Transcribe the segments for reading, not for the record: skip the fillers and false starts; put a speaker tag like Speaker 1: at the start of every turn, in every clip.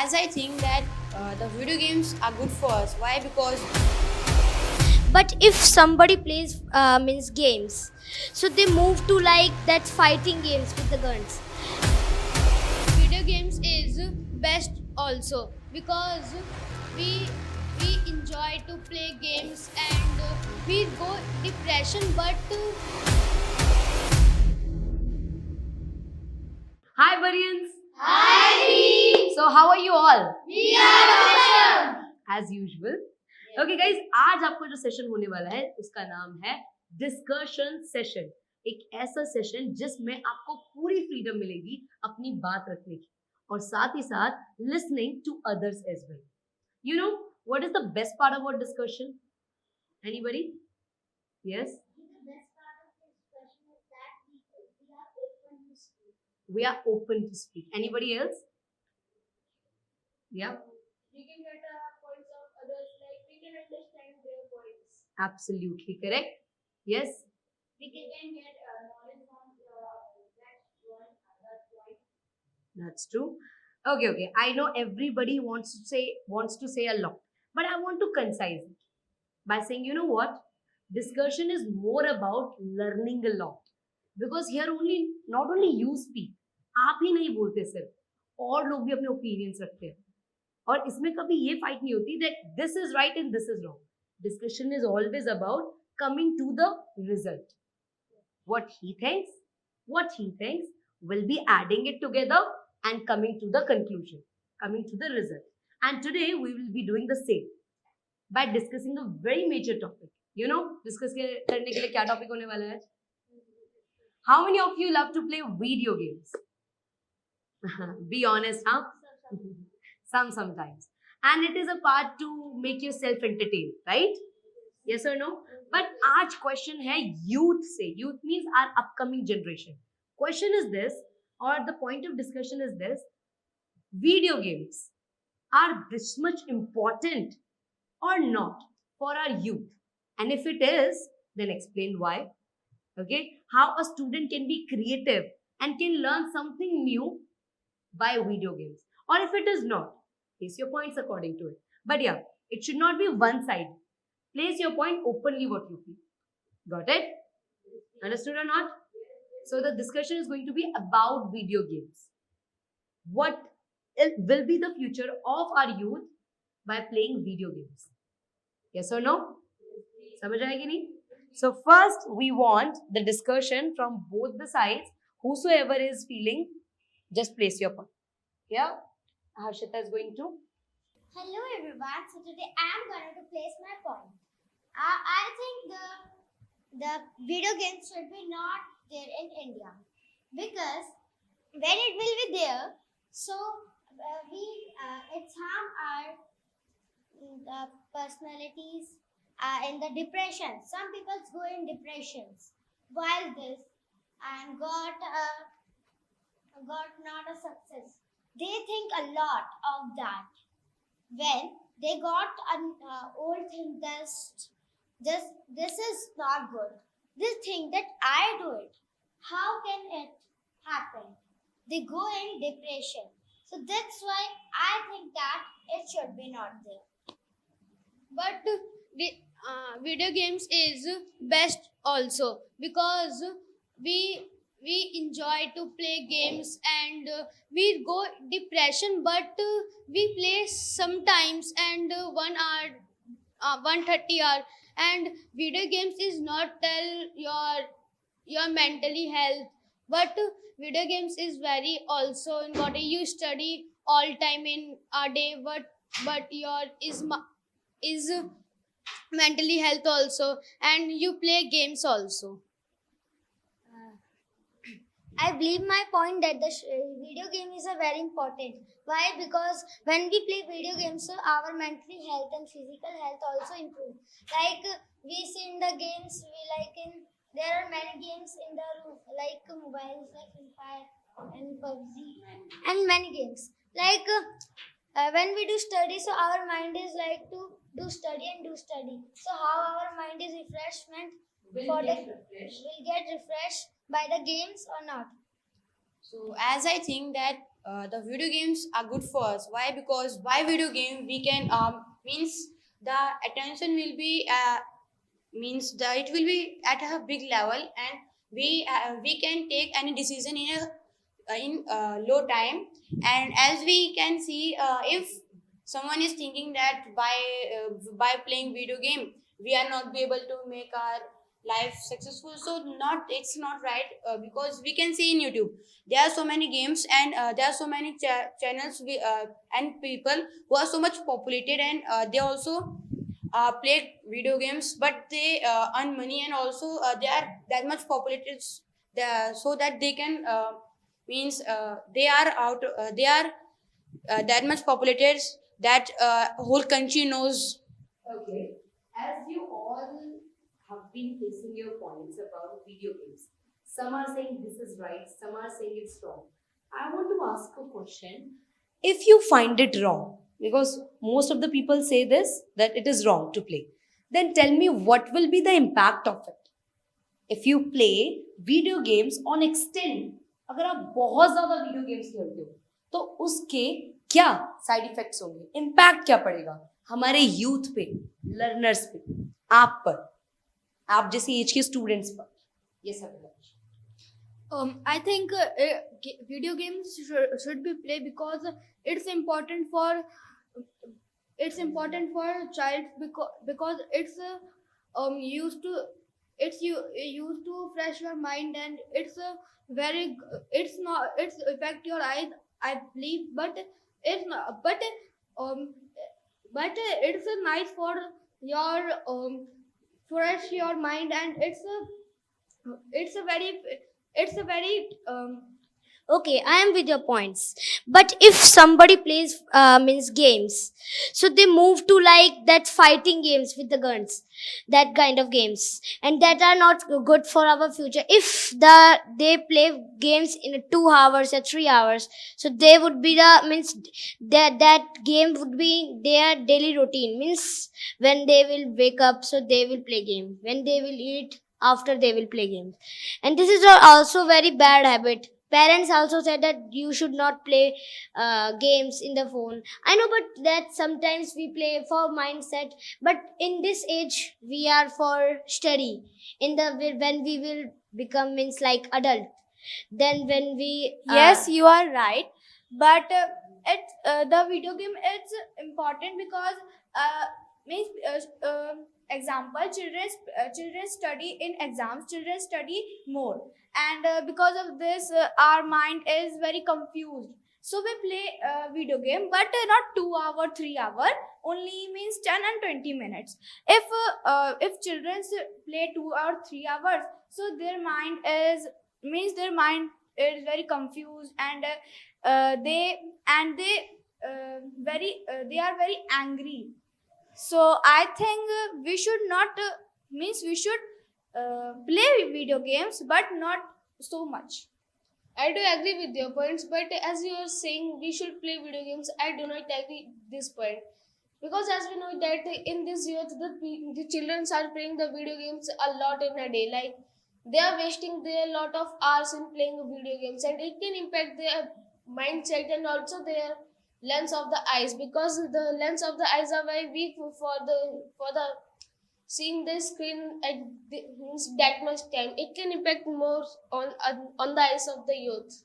Speaker 1: as I think that the video games are good for us. Why? Because
Speaker 2: But if somebody plays means games, so they move to like that fighting games with the guns.
Speaker 1: video games is best also because we we enjoy to play games and we go depression. But
Speaker 3: Hi, Varians. Hi. So, how are you all? We are awesome. As usual. Okay, guys. आज आपको जो session होने वाला है उसका नाम है discussion session. एक ऐसा सेशन जिसमें आपको पूरी फ्रीडम मिलेगी अपनी बात रखने की और साथ ही साथ listening to others as well. You know what is the best part about discussion? Anybody? Yes. We are open to speak. Anybody else? Yeah.
Speaker 1: we can get points of others, like we can understand their points.
Speaker 3: Absolutely correct. Yes.
Speaker 1: We can get knowledge from that point.
Speaker 3: That's true. Okay. I know everybody wants to say a lot, but I want to concise it by saying, you know what? Discussion is more about learning a lot. Because here only not only you speak, आप ही नहीं बोलते सिर्फ और लोग भी अपने opinions रखते हैं और इसमें कभी ये फाइट नहीं होती that this is right and this is wrong. Discussion is always about coming to the result. What he thinks will be adding it together and coming to the conclusion, coming to the result. And today we will be doing the same by discussing a very major topic. You know, discuss करने के लिए क्या topic होने वाला है? How many of you love to play video games? Be honest, huh? Sometimes. And it is a part to make yourself entertained, right? Yes or no? But आज question है youth से. Youth means our upcoming generation. Question is this, or the point of discussion is this: video games are this much important or not for our youth? And if it is, then explain why. Okay, how a student can be creative and can learn something new by video games. Or if it is not, place your points according to it. But yeah, it should not be one side. Place your point openly what you feel. Got it? Understood or not? So the discussion is going to be about video games. What will be the future of our youth by playing video games? Yes or no? समझ आएगी नहीं? So first we want the discussion from both the sides. Whosoever is feeling, just place your point. Yeah? Harshita is going to.
Speaker 2: Hello everyone. So today I am going to place my point. I think the video games should be not there in India because when it will be there, so it's harm our the personalities in the depression. Some people go in depressions while this and got not a success. They think a lot of that when they got an old thing this is not good. This thing that I do it, how can it happen? They go in depression. So that's why I think that it should be not there.
Speaker 1: But video games is best also because we enjoy to play games and we go depression. But we play sometimes and 1 hour 1:30 hour, and video games is not tell your mentally health. But video games is very also in what you study all time in a day. But your is mentally health also, and you play games also.
Speaker 2: I believe my point that the video game is a very important. Why? Because when we play video games, so our mental health and physical health also improve. Like we see in the games, we like in there are many games in the room, like mobiles, like Free Fire and PUBG, and many games. Like when we do study, so our mind is like to do study and do study. So how our mind is refreshment will get refreshed by the games or not?
Speaker 1: So as I think that
Speaker 4: the video games are good for us. Why? Because by video game we can means the attention will be means that it will be at a big level, and we can take any decision in low time. And as we can see, if someone is thinking that by playing video game we are not be able to make our life successful, so not it's not right, because we can see in YouTube there are so many games, and there are so many channels and people who are so much populated, and they also play video games, but they earn money, and also they are that much populated, so that they can means they are that much populated that whole country knows.
Speaker 3: Okay. As you all have been placing your points about video games, some are saying this is right, some are saying it's wrong. I want to ask a question. If you find it wrong, because most of the people say this, that it is wrong to play, then tell me what will be the impact of it. If you play video games on extent, अगर आप बहुत ज़्यादा video games खेलते हो तो उसके क्या side effects होंगे, इम्पैक्ट क्या पड़ेगा हमारे यूथ पे, लर्नर्स पे, आप पर, आप जैसे एज के स्टूडेंट्स पर, ये सब है।
Speaker 1: I think video games should be played because it's important for child, because it's used to used to fresh your mind, and it's a it's not it's affect your eyes, I believe, but it's not but it's nice for your fresh your mind, and it's a very it's a very
Speaker 2: Okay, I am with your points. But if somebody plays means games, so they move to like that fighting games with the guns, that kind of games, and that are not good for our future. If they play games in 2 hours or 3 hours, so they would be the means that game would be their daily routine. Means when they will wake up, so they will play game. When they will eat, after they will play games, and this is also very bad habit. Parents also said that you should not play games in the phone. I know, but that sometimes we play for mindset. But in this age, we are for study. In the when we will become means like adult, then when we
Speaker 1: Yes, you are right. But the video game is important because means example, children study in exams. Children study more, and because of this, our mind is very confused. So we play video game, but not 2 hour, 3 hour. Only means 10 and 20 minutes. If children play 2 or 3 hours, so their mind is means their mind is very confused, and they they are very angry. So I think we should not means we should play video games, but not so much. I do agree with your points, but as you are saying we should play video games, I do not agree this point, because as we know that in this youth the children are playing the video games a lot in a day, like they are wasting their lot of hours in playing video games, and it can impact their mindset and also their lens of the eyes, because the lens of the eyes are very weak for the seeing the screen at means that much time. It can impact more on the eyes of the youth.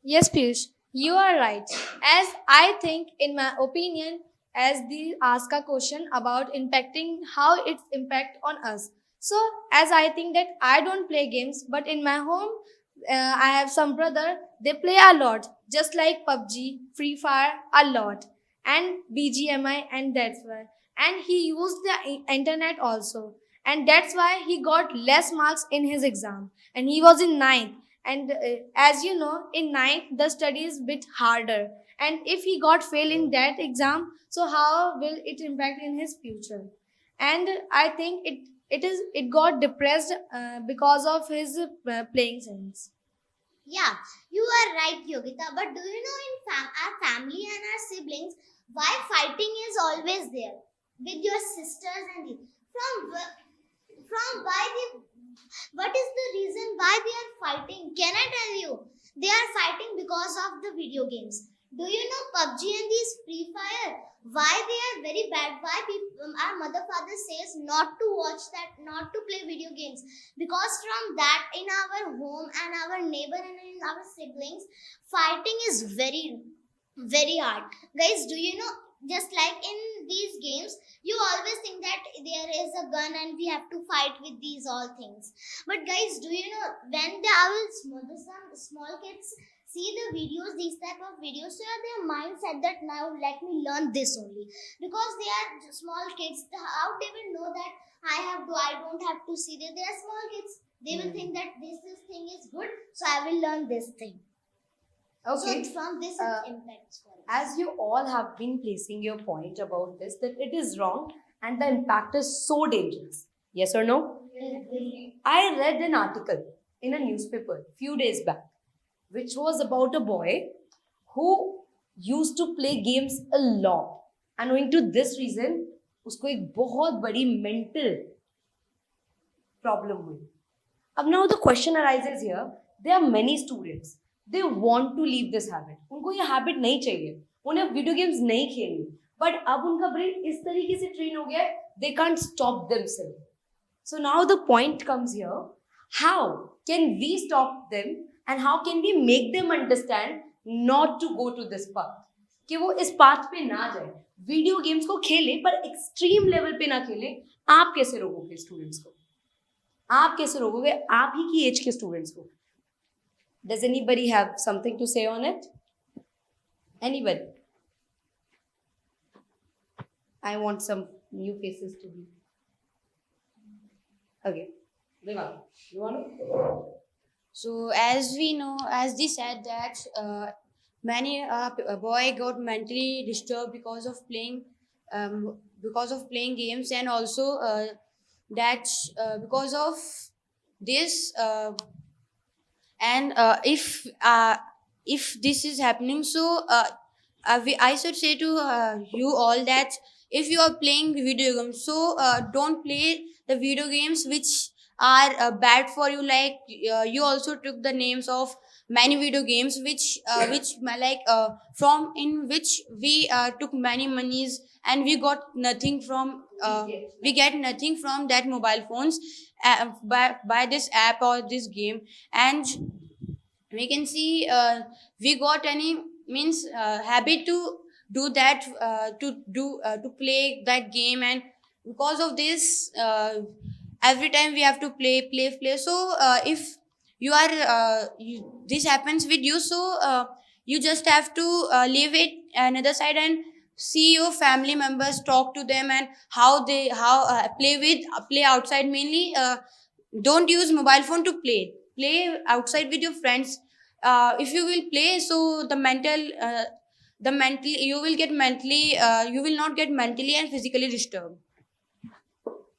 Speaker 1: Yes, Piyush, you are right. As I think, in my opinion, as the ask a question about impacting how it's impact on us. So, as I think that I don't play games, but in my home, I have some brother. They play a lot, just like PUBG, Free Fire, a lot, and BGMI, and that's why. And he used the internet also, and that's why he got less marks in his exam, and he was in ninth. And as you know, in ninth the study is bit harder, and if he got fail in that exam, so how will it impact in his future? And I think it got depressed because of his playing sense.
Speaker 2: Yeah, you are right, Yogita. But do you know in our family and our siblings, why fighting is always there with your sisters and you? From why the what is the reason why they are fighting? Can I tell you? They are fighting because of the video games. Do you know PUBG and these Free Fire? Why they are very bad? Why people, our mother father says not to watch that, not to play video games? Because from that in our home and our neighbor and in our siblings, fighting is very hard. Guys, do you know? Just like in these games, you always think that there is a gun and we have to fight with these all things. But guys, do you know when some small kids see the videos, these type of videos, so their mind said that now let me learn this only, because they are small kids. How they will know that I don't have to see that they are small kids. They will think that this thing is good, so I will learn this thing.
Speaker 3: Okay.
Speaker 2: So from this
Speaker 3: Uh,
Speaker 2: it impacts for us.
Speaker 3: As you all have been placing your point about this, that it is wrong and the impact is so dangerous. Yes or no? I read an article in a newspaper few days back, which was about a boy who used to play games a lot. And owing to this reason, उसको एक बहुत बड़ी mental problem हुई. Now the question arises here, there are many students, they want to leave this habit. उनको ये habit नहीं चाहिए, उन्हें video games नहीं खेलनी, but अब उनका brain इस तरीके से train हो गया है, they can't stop themselves. So now the point comes here, how can we stop them and how can we make them understand not to go to this path? कि वो इस path पे ना जाए, वीडियो गेम्स को खेले पर extreme level पे ना खेले. आप कैसे रोकोगे स्टूडेंट्स को? आप कैसे रोकोगे आप ही की एज के स्टूडेंट्स को? Does anybody have something to say on it? Anybody? I want some new faces to be. Okay. Devang, you want to?
Speaker 4: So as we know, as they said that many a boy got mentally disturbed because of playing games, and also that because of this and if this is happening, so I should say to you all that if you are playing video games, so don't play the video games which are bad for you. Like you also took the names of many video games which from in which we took many monies and we got nothing from we get nothing from that mobile phones by this app or this game. And we can see we got any means habit to do that to play that game, and because of this every time we have to play. So if you are this happens with you, so you just have to leave it another side and see your family members, talk to them, and how play outside. Mainly don't use mobile phone to play outside with your friends. If you will play, so you will get mentally you will not get mentally and physically disturbed.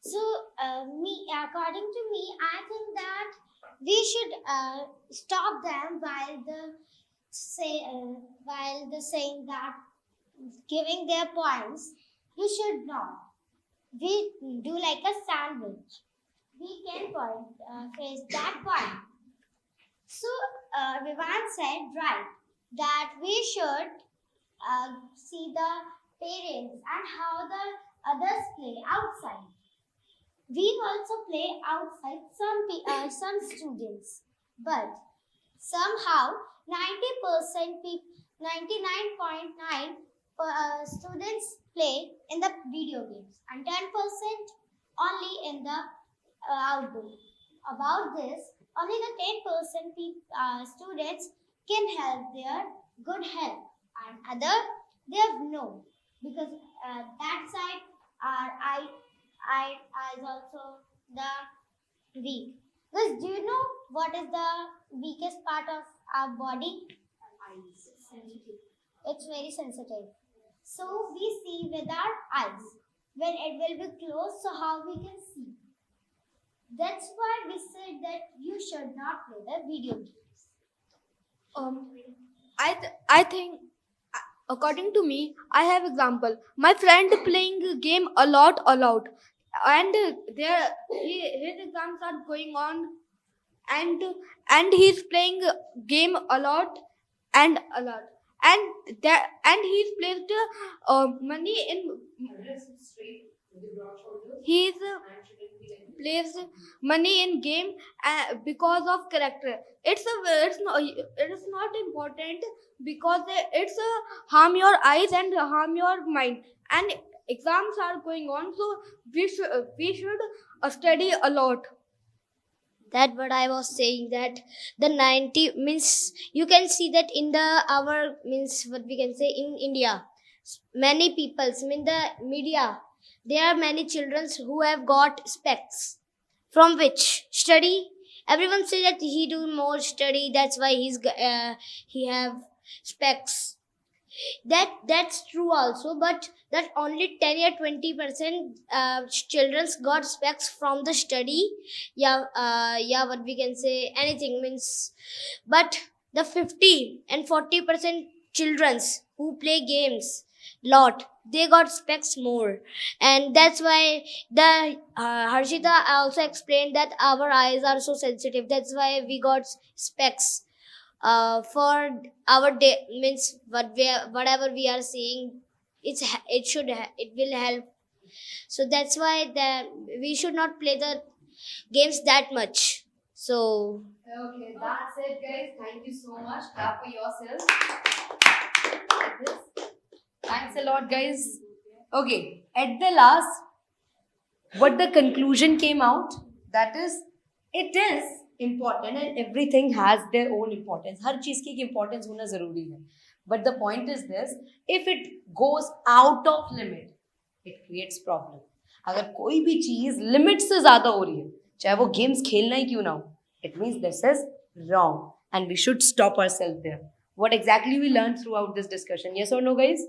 Speaker 2: So, according to me, I think that we should stop them while the saying that giving their points. You should not. We do like a sandwich. We can face that point. So, Vivan said right that we should see the parents and how the others play outside. We also play outside some students, but somehow 99.9 students play in the video games and 10% only in the outdoor. About this, only the 10% students can help their good health, and other they have no, because that side are eyes also the weak. Because do you know what is the weakest part of our body? Eyes. It's very sensitive. So we see with our eyes. When it will be closed, so how we can see? That's why we said that you should not play the video games.
Speaker 1: I think according to me, I have example. My friend playing a game a lot, and his exams are going on
Speaker 5: and he's playing game a lot and a lot, and he's placed money in he's placed money in game because of character. It is not important because it's harm your eyes and harm your mind, and exams are going on, so we should study a lot.
Speaker 2: That what I was saying, that the 90 means you can see that in the our means what we can say in India, many peoples mean the media, there are many children who have got specs from which study. Everyone say that he do more study, that's why he have specs. That's true also, but that only 10 or 20% children's got specs from the study. Yeah, what we can say anything means, but the 50 and 40% children's who play games lot, they got specs more. And that's why the Harshita also explained that our eyes are so sensitive, that's why we got specs for our day means whatever we are seeing, it will help. So that's why that we should not play the games that much. So
Speaker 3: Okay, that's it, guys. Thank you so much. Clap for yourselves. Like this. Thanks a lot, guys. Okay, at the last, what the conclusion came out, that is, it is important and everything has their own importance. हर चीज की एक importance होना जरूरी है. But the point is this: if it goes out of limit, it creates problem. अगर कोई भी चीज लिमिट से ज्यादा हो रही है, चाहे वो गेम्स खेलना ही क्यों ना हो, it means this is wrong and we should stop ourselves there. What exactly we learned throughout this discussion? Yes or no, guys?